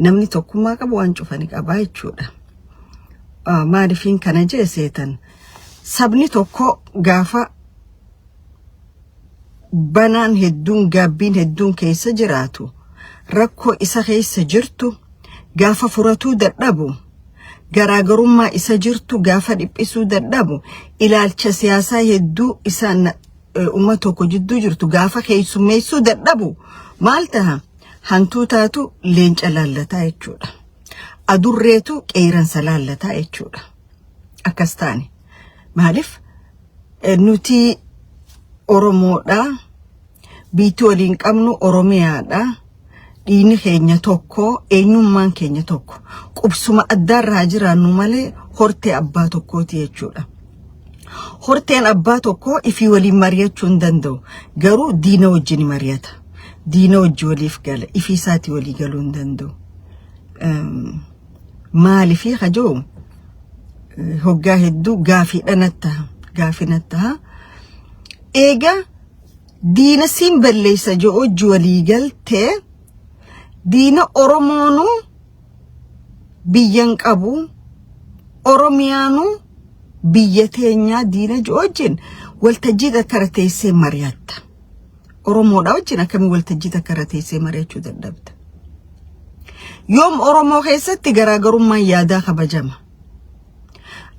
namni tokkummaa qabu waan cufanii qabaa jechuudha. Maaliifin kana jeeseetan sabni tokko gaafa banaan hedduun gaabbiin hedduun keessa jiraatu rakkoo isa keessa jirtu gaafa furatuu dadhabu garaagarummaa isa jirtu gaafa dhiphisuu dadhabu ilaalcha siyaasaa hedduu isaan umma tokko jidduu jirtu gaafa keessummeessuu dadhabu maal taha hantuutaatu leenca laallataa jechuudha. Adurreetu qeeransa laallataa jechuudha. Akkas taane maaliif nuti Oromoodha biitti waliin qabnu Oromiyaadha dhiini keenya tokko eenyummaan keenya tokko qubsuma addaarraa jiraannu malee hortee abbaa tokkooti jechuudha. Horteen abbaa tokko ifii waliin mari'achuu hin danda'u garuu diina wajjin mari'ata. Diina wajji waliif gala ifii isaati walii galuu hin danda'u. Maaliifii hajoo hoggaa hedduu gaafii nattaha eega diina siin balleessa joo wajji walii galtee diina Oromoonu biyyan qabu Oromiyaanu biyya teenyaa diina joo wajjin waltajjii takkara teessee mari'atta. Oromoodha wajjin akkamiin waltajjii takkara teessee mari'achuu dadhabda. Yoom Oromoo keessatti garaagarummaan yaadaa kabajama.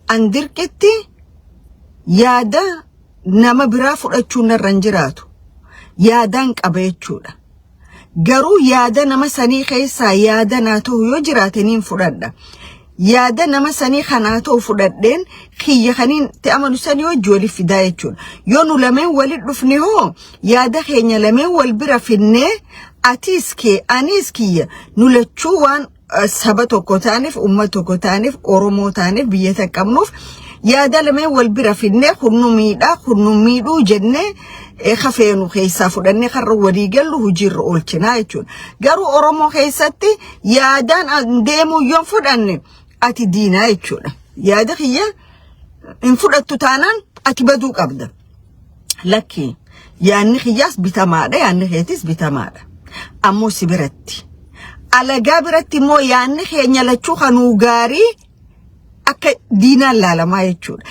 Andirqitti yaada nama biraa fudhachuu narra hin jiraatu. Yaadaan qaba jechuudha. Garuu yaada nama sanii keessaa yaada naa ta'u yoo jiraataniin fudhadha. Yaada nama sanii kanaa ta'u fudhadheen kiyya kaniin ta'amalu sanii wajji waliif fidaa jechuudha. Yoo nu lameen walitti dhufne hoo yaada keenya lameen wal bira finnee atis kee anis kiyya nu lachuu waan saba tokko taaniif ummata tokko taaniif Oromoo taaniif biyya taqqabnuuf yaada lameen wal bira finnee kunnu miidhuu jennee khafeenu keessa fudhannee karra walii gallu hojiirra oolchinaa jechuudha. Garuu Oromoo keessatti yaadaan deemuu yoo fudhanne ati diinaa jechuudha. Yaada kiyya hin fudhattu taanaan ati baduu qabda. Lakki yaanni kiyyaas bitamaadha yaanni keetis bitamaadha. Ammoo si biratti alagaa biratti immoo yaanni keenya lachuu kanuu gaarii akka diinaan laalamaa jechuudha.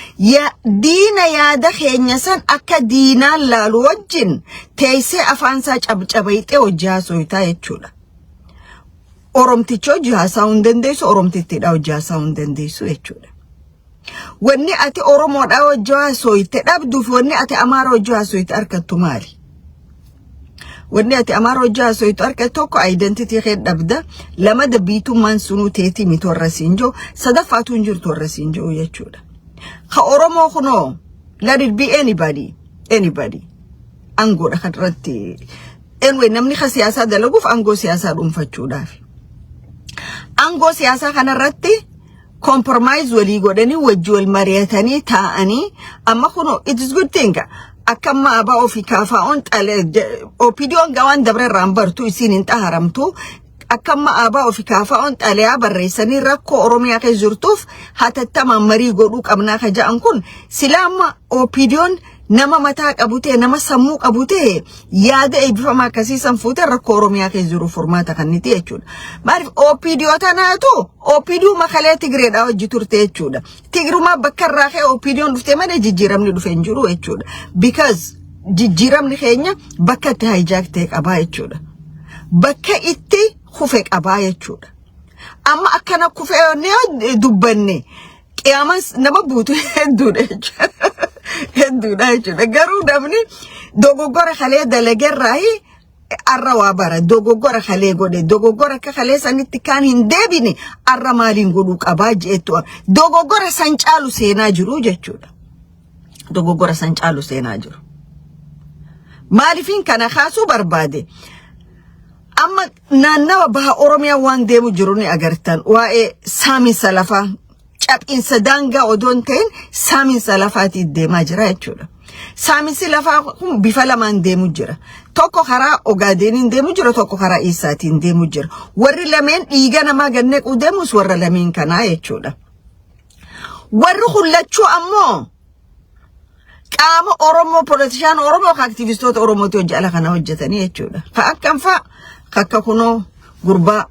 Diina yaada keenya san akka diinaan laalu wajjin teessee afaansaa cabcabayxee hojii haasoitaa jechuudha. Oromticha hojii haasa'uu hin dandeessu Oromtittiidha hojii haasa'uu hin dandeessu jechuudha. Wanni ati Oromoodha hojii haasoite dhabduuf wanni ati Amaara hojii haasoite arkattu maali? Wanni ati Amaara hojii haasoite arkattu tokko identity kee dhabda lama dabbiitummaan sunuu teetii miti warra siin jiru sadaffaatu hin jirtu warra siin jiru jechuudha. Ka Oromoo kunoo let it be anybody angoodha kanarratti anyway namni ka siyaasaa dalaguuf angoo siyaasaa dhuunfachuudhaaf. Angoo siyaasaa kanarratti compromise walii godhanii wajji wal mari'atanii taa'anii amma kunoo it is good thing akkamma abaa ofii kaafaa'oon opidiyoon gawaan dabrarraan bartuu isiin hin xaharamtu akkamma abaa ofii kaafaa'oon xalayaa barreessanii rakkoo Oromiyaa keessa jirtuuf hatattamaan marii godhuu qabnaa ka ja'an kun silaama opidiyoon nama mataa qabutee nama sammuu qabutee yaada eebbifamaa akkasiisan fuutee rakkoo Oromiyaa keessa jiru furmaata kanniti jechuudha. Maaliif opidiyoo tanaatu opidiyoo makalee Tigreedhaa hojii turte jechuudha. Tigrumaa bakka irraa kee opidiyoon dhuftee malee jijjiiramni dhufe hin jiru jechuudha. Because jijjiiramni keenya bakka itti hijack ta'e qabaa jechuudha. Bakka itti kufe qabaa jechuudha. Amma akkana kufee ne dubbanne qiyaamas nama buutu hedduudha jechuudha. Hedduudha jechuudha. Garuu namni dogoggora kalee dalagerraayi arra waa bara dogoggora kalee godhe dogoggora akka kalee sanitti kaan hin deebine arra maaliin godhuu qabaa jeettu dogoggora san caalu seenaa jiru jechuudha. Dogoggora san caalu seenaa jiru. Maaliifin kana kaasuu barbaade amma naannawa baha Oromiyaa waan deemu jiru ni agartan waa'ee saamiinsa lafaa cabbiinsa daangaa odoon ta'in saamiinsa lafaatti deemaa jira jechuudha. Saamiinsi lafaa kun bifa lamaan deemu jira. Tokko karaa Ogaadeniin deemu jira tokko karaa Isaatiin deemu jira. Warri lameen dhiiga namaa gannequu deemus warra lameen kanaa jechuudha. Warri hullachuu ammoo qaama Oromoo politishaan Oromoo aktivistoota Oromooti hojii ala kana hojjetanii jechuudha. Ka akkam fa'a akka kunoo gurbaa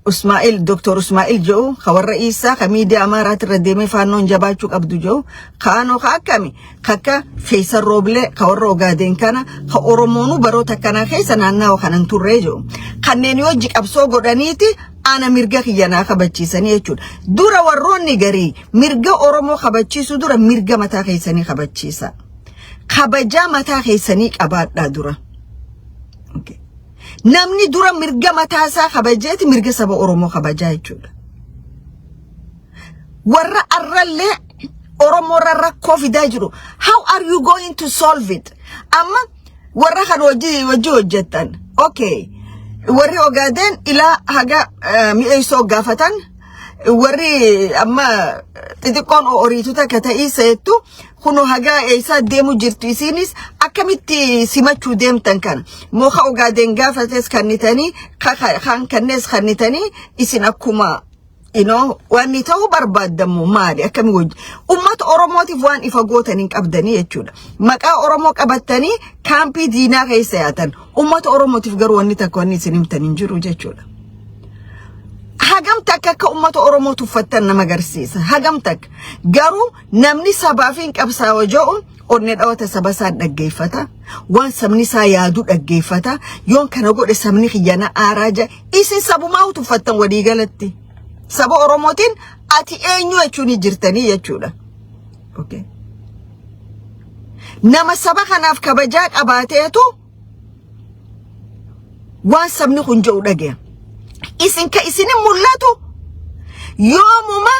اسماعيل دكتور اسماعيل جو خور رئيسا كميديا امارات رديمي فانون جباچو قبدو جو خانو خاكامي خاكا فيصل روبلي خورو غادين كان خورمونو بروتا كان خيسنا ناو خنن توريجو خنين يوجي ابسو غدانيتي انا مرغا خيانا خبچيسني يچود دورا وروني غري مرغا اورمو خبچيسو دورا مرغا متا خيسني خبچيسا خبجا متا خيسني قبادا دورا اوكي namni dura mirga matasa khabajeti mirga saba oromo khabaja jechuudha warra arralle oromo rarra covid jiru how are you going to solve it amma warra kan wajji hojjetan okay warri ogaden ila haga mi'eso gafatan warri amma tidikon orituta kataisetu kuno haga isa demu jirtu isinis akamitti simachu demtan kan moha ogaden gafates kanitani khan kanes khanitani isin akuma wani taw barbadamu mali akami waj ummat oromoti wan ifagotanin qabdani yechuda maqa oromo qabatani kampi dina kaysayatan ummat oromoti fgarwani takoni sinimtanin jiru jechuda hagamtak ka ummat oromo tufattan magarsiisa hagamtak garu namni sabafin qabsa wajo onne dawata sabasa dhageefata wan samni sa yaadu dhageefata yon kana gode samni khiyana araja isin sabuma tufattan wadi galatti sabo oromotin ati enyu echuni jirtani yechuda okay nama sabaka naf kabaja qabateetu wan samni khunjo dhage isin ka isin mullatu yomuma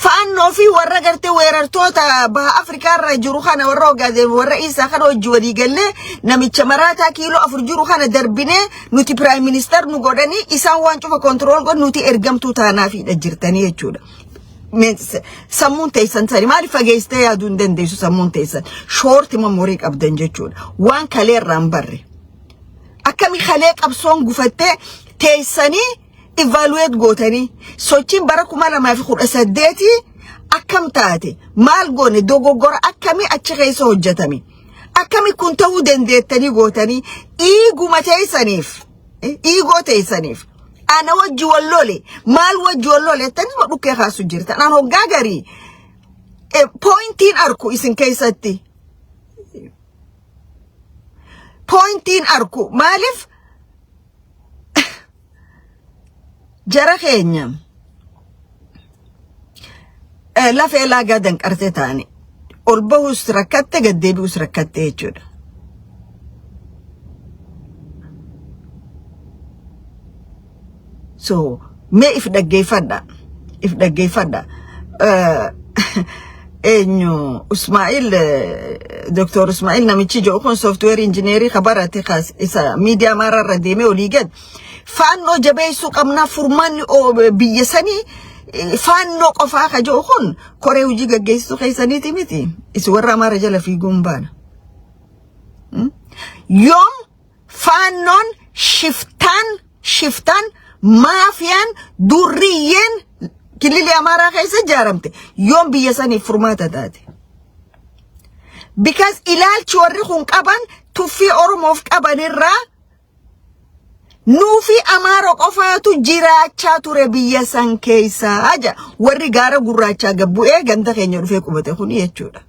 fanno fi warra garte weerartoota ba afrika ra jiru khana warra gaade warra isa khano jwadi galle namicha marata kilo afur jiru khana darbine nuti prime minister nu godani isa wancu fa control go nuti ergamtu tana fi dajirtani yechuda samun taysan sari mali fageiste ya dunden desu samun taysan short memory qabdan jechuda wan kale rambarre akami khale qabson gufatte taysani evaluate gotani sochin barakuma lama fi khud asadeti akam taati mal gone dogogor akami achigayso hojjatami akami kunta udendetani gotani iguma taysanif taysanif ana wajju wallole mal wajju wallole tani maduke khasu jirta nano gagari pointin arku isin kaysatti pointin arku malif jara keenya la fela gadan qartetani olbahus rakatte gaddeebus rakatte jechuudha so me if dageefadda enyo Ismail Dr. Ismail namichi jo kon software engineer khabarati khas isa media mara radime oligad fanno jabeesu qabna furman o biyesani fanno qofa khajo khon kore uji gaggeesu khaysani timiti is warra mara jala fi gumbana yom fannon shiftan mafian durriyen kilili amara khaysa jaramte yom biyesani furmata dati because ilal chorri khun qaban tufi oromof qabanirra nufi amaro qofatu jiracha ture biyesan keisa aja warri gara gurracha gabbu ganda kenya rufe kubate khuni yechuda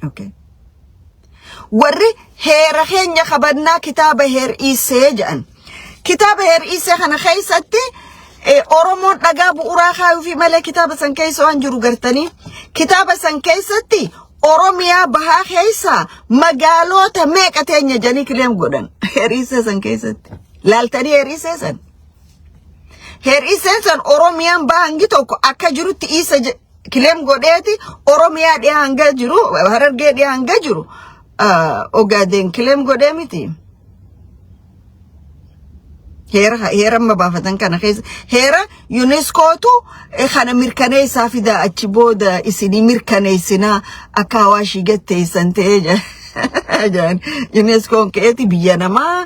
okay warri hera kenya khabadna kitaba her isejan kitaba her ise khana khaysatti oromo daga bu uraha fi mala kitaba san kayso anjuru gartani kitaba san kaysatti oromia baha khaysa magalota meqatenya jani kilem godan her ise san kaysatti laltani her ise san oromia bahangi tokko akka jirutti ise kilem godeti oromia de hanga jiru hararge de hanga jiru ogaden kilem godemiti hera mabafatan kana khaysa hera UNESCO tu khana mirkanaysa fida achiboda isini mirkanaysina akawashi gette santeja Jan UNESCO keeti biyya namaa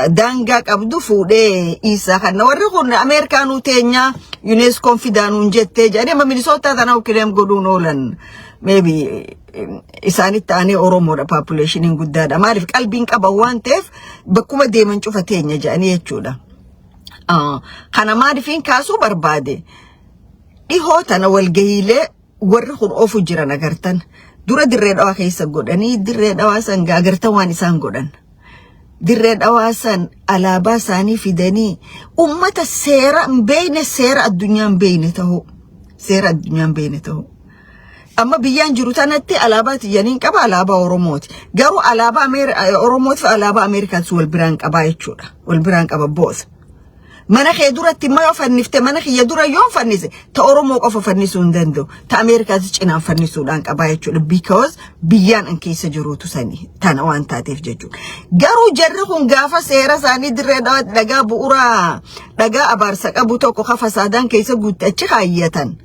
daangaa qabdu fuudhee isa kana warri kun Ameerikaanuu teenya UNESCO fidaanuun jettee jedhanii amma Minnesota tana ukileem godhuun oolan maybe isaanitti ta'anii Oromoodha population guddaadha maaliif qalbiin qaban waan ta'eef bakkuma deeman cufa teenya jedhanii jechuudha. Kana maaliifin kaasuu barbaade dhihoo tana walgahiilee warri kun ofu jiran agartan. Dura dirree dhawaa keessa godhanii dirree dhawaa san agartan waan isaan godhan dirree dhawaa san alaabaa isaanii fidanii ummata seera beeyne seera addunyaan beeyne ta'u amma biyyaan jiru tanatti alaabaa tiyyaniin qaba alaabaa Oromooti garuu alaabaa Oromooti fi alaabaa Ameerikaatti wal biraan qaba jechuudha wal biraan qaba boos mana kee duratti ma fannifte mana kee dura yoo fannise ta Oromoo qofa fannisuu hin danda'u ta Ameerikaatti cinaan fannisuudhaan qaba jechuudha because biyyaan an keessa jiruutu sani tana waan taateef jechuudha garuu jarri kun gaafa seera isaanii dirree dhagaa bu'uuraa dhagaa abaarsa qabu tokko kafasaadaan keessa guuttachi kaayyatan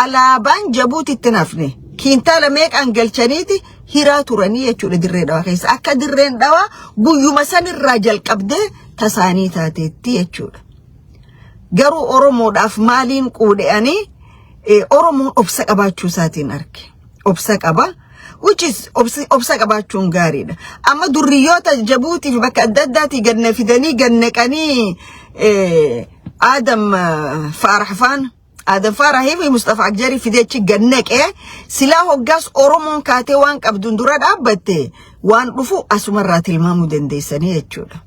alaabaan Jabuutitti nafne kiintaala meeqaan galchaniiti hiraa turanii jechuudha dirree dhawaa keessa akka dirreen dhawaa guyyuma sanirraa jalqabdee tasaanii taateetti jechuudha. Garuu Oromoodhaaf maaliin quudhe'anii Oromoon obsa qabaachuu isaatiin arge. Obsa qaba which is obsa qabaachuun gaariidha. Amma durriyoota Jabuutiif bakka adda addaatti ganne fidanii ganneqanii Adam Farahii fi Mustafa Akjari fideechi ganneqee silaa hoggaas Oromoon kaatee waan qabduun dura dhaabbatte waan dhufu asumarraa tilmaamuu dandeessanii jechuudha.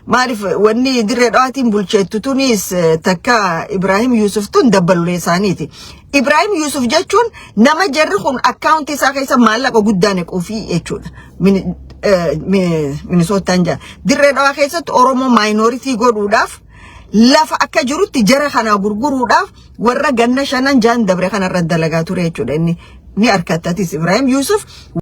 Maaliif wanni dirree dhawaatiin bulcheettu tunis takka Ibrahim Yusuf tun dabbalulee isaaniiti. Ibrahim Yusuf jechuun nama jarri kun akkaawunti isaa keessa maallaqa guddaa nequufii jechuudha. Minisootaan jaa. Dirree dhawaa keessatti Oromoo minority godhuudhaaf lafa akka jirutti jara kana gurguruudhaaf warra ganna shanan jaan dabre kanarra dalagaa ture jechuudha. Inni harkattatis Ibrahim Yusuf